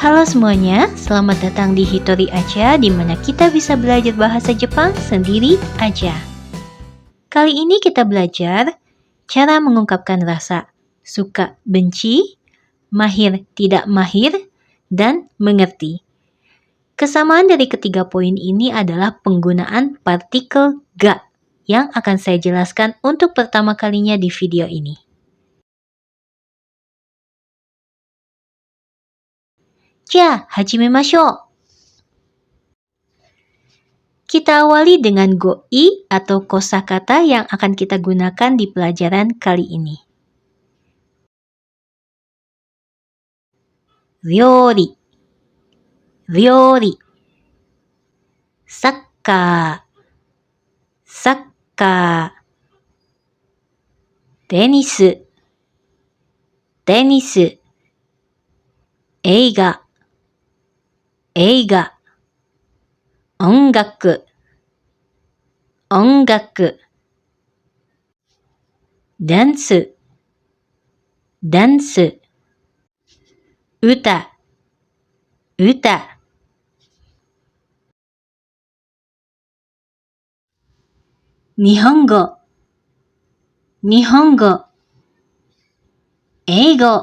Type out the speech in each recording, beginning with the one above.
Halo semuanya, selamat datang di Hitori Aja, di mana kita bisa belajar bahasa Jepang sendiri aja. Kali ini kita belajar cara mengungkapkan rasa suka, benci, mahir, tidak mahir, dan mengerti. Kesamaan dari ketiga poin ini adalah penggunaan partikel ga yang akan saya jelaskan untuk pertama kalinya di video ini. Ja, hajimemashou. Kita awali dengan goi atau kosakata yang akan kita gunakan di pelajaran kali ini. Ryori, ryori. Sakka, sakka. Tenis, tenis. Eiga, eiga. Ongaku, ongaku. Dance, dance. Uta, uta. Nihongo, nihongo. Eigo,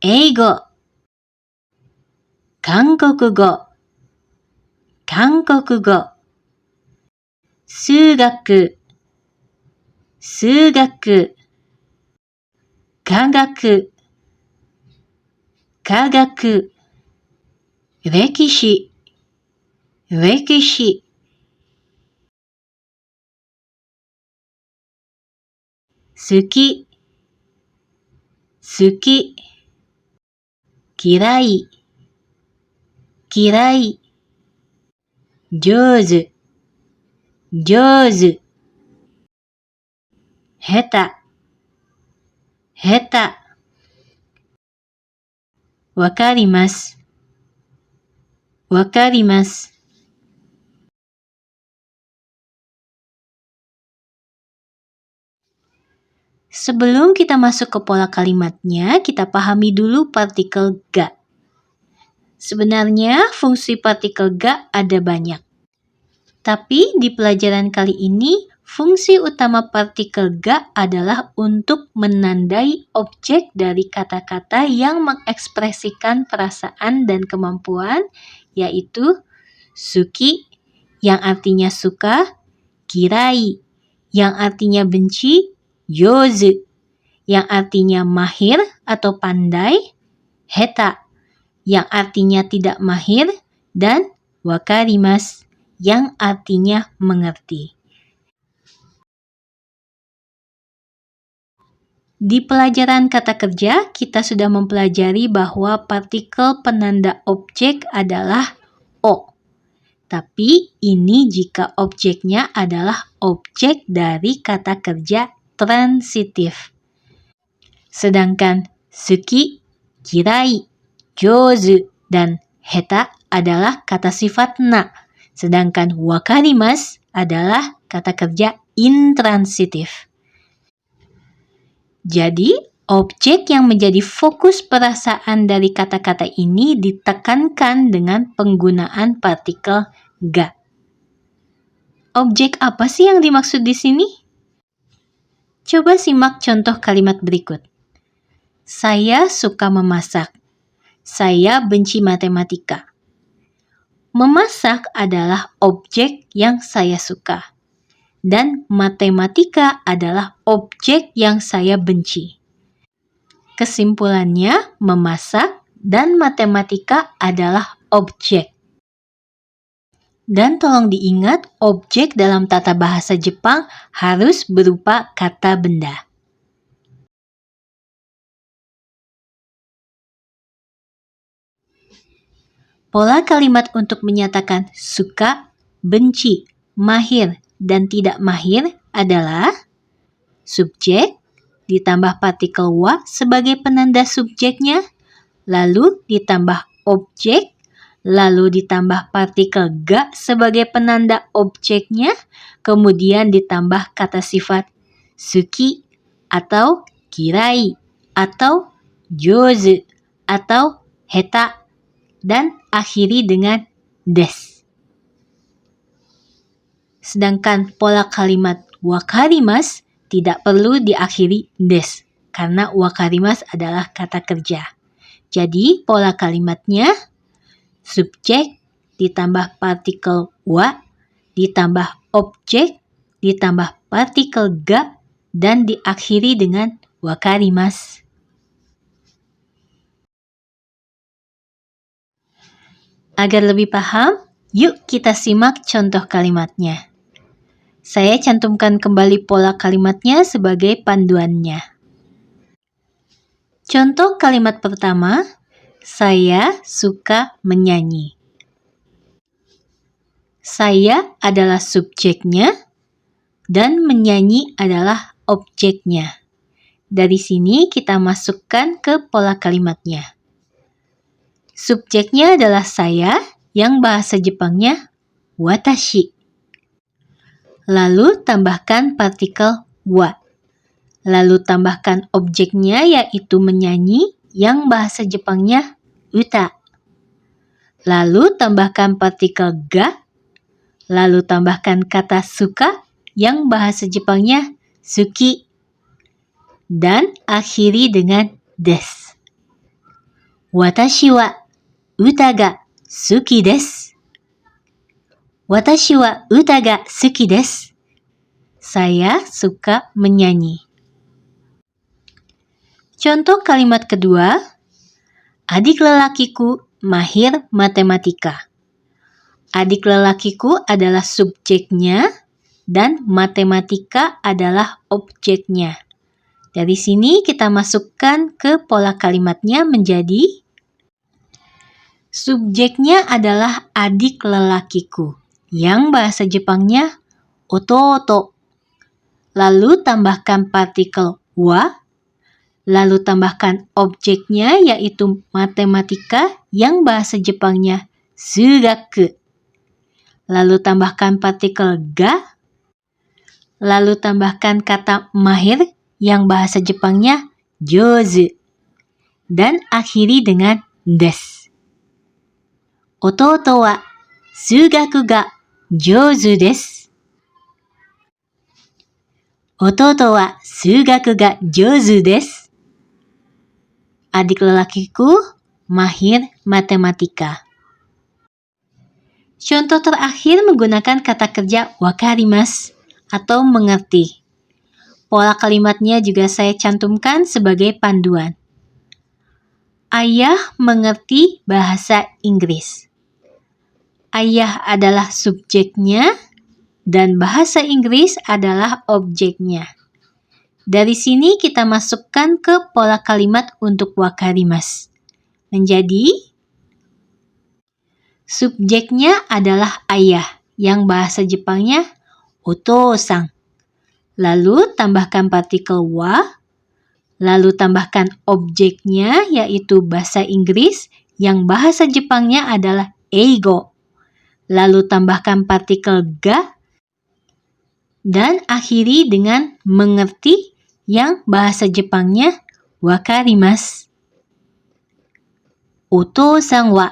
eigo. Kankokugo, kankokugo. Sugaku, sugaku. Kagaku, kagaku. Rekishi, rekishi. Suki, suki. Kirai, kirai. Jouzu, jouzu. Heta, heta. Wakarimasu, wakarimasu. Sebelum kita masuk ke pola kalimatnya, kita pahami dulu partikel ga. Sebenarnya fungsi partikel ga ada banyak. Tapi di pelajaran kali ini, fungsi utama partikel ga adalah untuk menandai objek dari kata-kata yang mengekspresikan perasaan dan kemampuan, yaitu suki, yang artinya suka, kirai, yang artinya benci, jouzu, yang artinya mahir atau pandai, heta, yang artinya tidak mahir, dan wakarimasu, yang artinya mengerti. Di pelajaran kata kerja, kita sudah mempelajari bahwa partikel penanda objek adalah o. Tapi ini jika objeknya adalah objek dari kata kerja transitif. Sedangkan suki, kirai, jouzu, dan heta adalah kata sifat na. Sedangkan wakarimasu adalah kata kerja intransitif. Jadi, objek yang menjadi fokus perasaan dari kata-kata ini ditekankan dengan penggunaan partikel ga. Objek apa sih yang dimaksud di sini? Coba simak contoh kalimat berikut. Saya suka memasak. Saya benci matematika. Memasak adalah objek yang saya suka. Dan matematika adalah objek yang saya benci. Kesimpulannya, memasak dan matematika adalah objek. Dan tolong diingat, objek dalam tata bahasa Jepang harus berupa kata benda. Pola kalimat untuk menyatakan suka, benci, mahir, dan tidak mahir adalah subjek ditambah partikel wa sebagai penanda subjeknya, lalu ditambah objek, lalu ditambah partikel ga sebagai penanda objeknya, kemudian ditambah kata sifat suki atau kirai atau jouzu atau heta, dan akhiri dengan des. Sedangkan pola kalimat wakarimasu tidak perlu diakhiri des, karena wakarimasu adalah kata kerja. Jadi pola kalimatnya subjek ditambah partikel wa, ditambah objek, ditambah partikel ga, dan diakhiri dengan wakarimasu. Agar lebih paham, yuk kita simak contoh kalimatnya. Saya cantumkan kembali pola kalimatnya sebagai panduannya. Contoh kalimat pertama, saya suka menyanyi. Saya adalah subjeknya dan menyanyi adalah objeknya. Dari sini kita masukkan ke pola kalimatnya. Subjeknya adalah saya yang bahasa Jepangnya watashi. Lalu tambahkan partikel wa. Lalu tambahkan objeknya yaitu menyanyi yang bahasa Jepangnya uta. Lalu tambahkan partikel ga. Lalu tambahkan kata suka yang bahasa Jepangnya suki. Dan akhiri dengan des. Watashi wa uta ga suki desu. Watashi wa uta ga suki desu. Saya suka menyanyi. Contoh kalimat kedua, adik lelakiku mahir matematika. Adik lelakiku adalah subjeknya dan matematika adalah objeknya. Dari sini kita masukkan ke pola kalimatnya menjadi subjeknya adalah adik lelakiku yang bahasa Jepangnya ototo. Lalu tambahkan partikel wa, lalu tambahkan objeknya yaitu matematika yang bahasa Jepangnya sugaku. Lalu tambahkan partikel ga, lalu tambahkan kata mahir yang bahasa Jepangnya jouzu. Dan akhiri dengan des. Ototo wa sugaku ga jouzu desu. Ototo wa sugaku ga jouzu desu. Adik lelakiku mahir matematika. Contoh terakhir menggunakan kata kerja wakarimasu atau mengerti. Pola kalimatnya juga saya cantumkan sebagai panduan. Ayah mengerti bahasa Inggris. Ayah adalah subjeknya dan bahasa Inggris adalah objeknya. Dari sini kita masukkan ke pola kalimat untuk wakarimasu. Menjadi subjeknya adalah ayah yang bahasa Jepangnya otosan. Lalu tambahkan partikel wa, lalu tambahkan objeknya yaitu bahasa Inggris yang bahasa Jepangnya adalah eigo. Lalu tambahkan partikel ga dan akhiri dengan mengerti yang bahasa Jepangnya wakarimasu. Otosan wa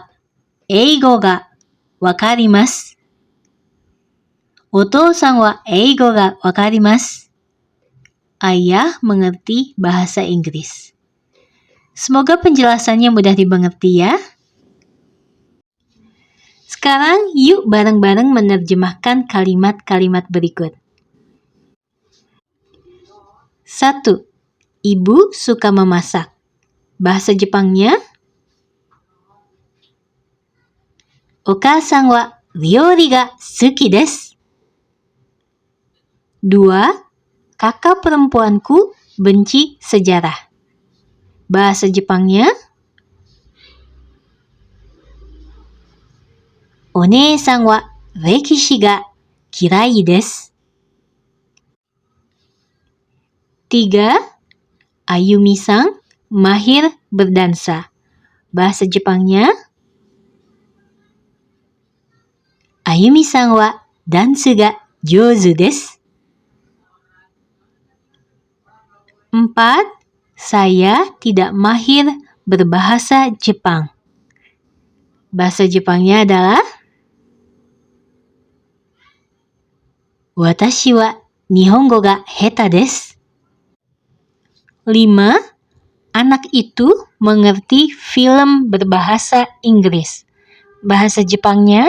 eigo ga wakarimasu. Otosan wa eigo ga wakarimasu. Ayah mengerti bahasa Inggris. Semoga penjelasannya mudah dimengerti ya. Sekarang yuk bareng-bareng menerjemahkan kalimat-kalimat berikut. 1. Ibu suka memasak. Bahasa Jepangnya Okasan wa ryori ga suki desu. 2. Kakak perempuanku benci sejarah. Bahasa Jepangnya Onee-san wa rekishi ga kirai desu. 3. Ayumi-san mahir berdansa. Bahasa Jepangnya Ayumi-san wa dansu ga jouzu desu. 4. Saya tidak mahir berbahasa Jepang. Bahasa Jepangnya adalah Watashi wa Nihongo ga heta desu. 5. Anak itu mengerti film berbahasa Inggris. Bahasa Jepangnya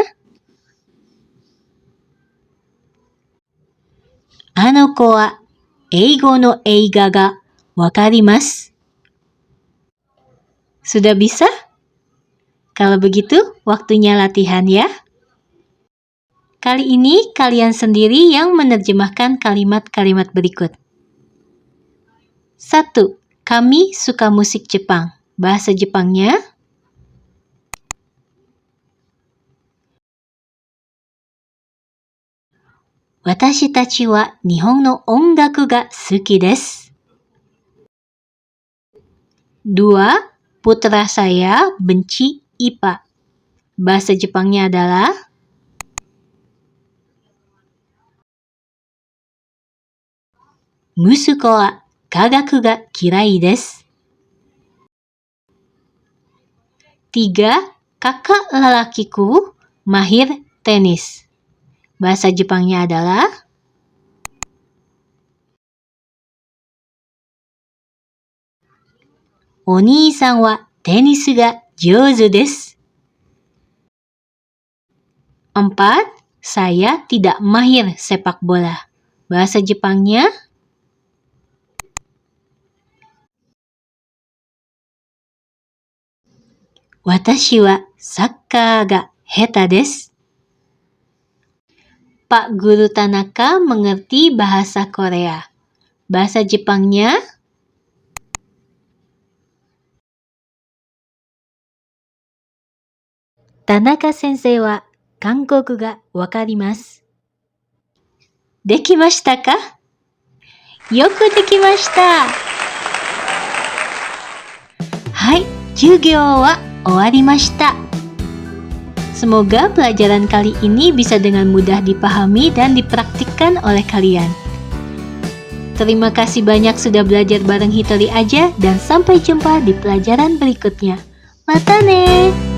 Ano ko wa eigo no eiga ga wakarimasu. Sudah bisa? Kalau begitu, waktunya latihan ya. Kali ini kalian sendiri yang menerjemahkan kalimat-kalimat berikut. 1. Kami suka musik Jepang. Bahasa Jepangnya Watashi tachi wa Nihon no ongaku ga suki desu. 2. Putra saya benci IPA. Bahasa Jepangnya adalah Musuko wa kagaku ga kirai desu. 3. Kakak lelakiku mahir tenis. Bahasa Jepangnya adalah Onii-san wa tenis ga jouzu desu. 4. Saya tidak mahir sepak bola. Bahasa Jepangnya Watashi wa sakkar ga heta desu. Pak Guru Tanaka mengerti bahasa Korea. Bahasa Jepangnya Tanaka sensei wa Kankoku ga wakarimasu. Dekimashita ka? Yoku dekimashita! Hai, jugyo wa owarimashita. Semoga pelajaran kali ini bisa dengan mudah dipahami dan dipraktikkan oleh kalian. Terima kasih banyak sudah belajar bareng Hitori aja dan sampai jumpa di pelajaran berikutnya. Mata ne!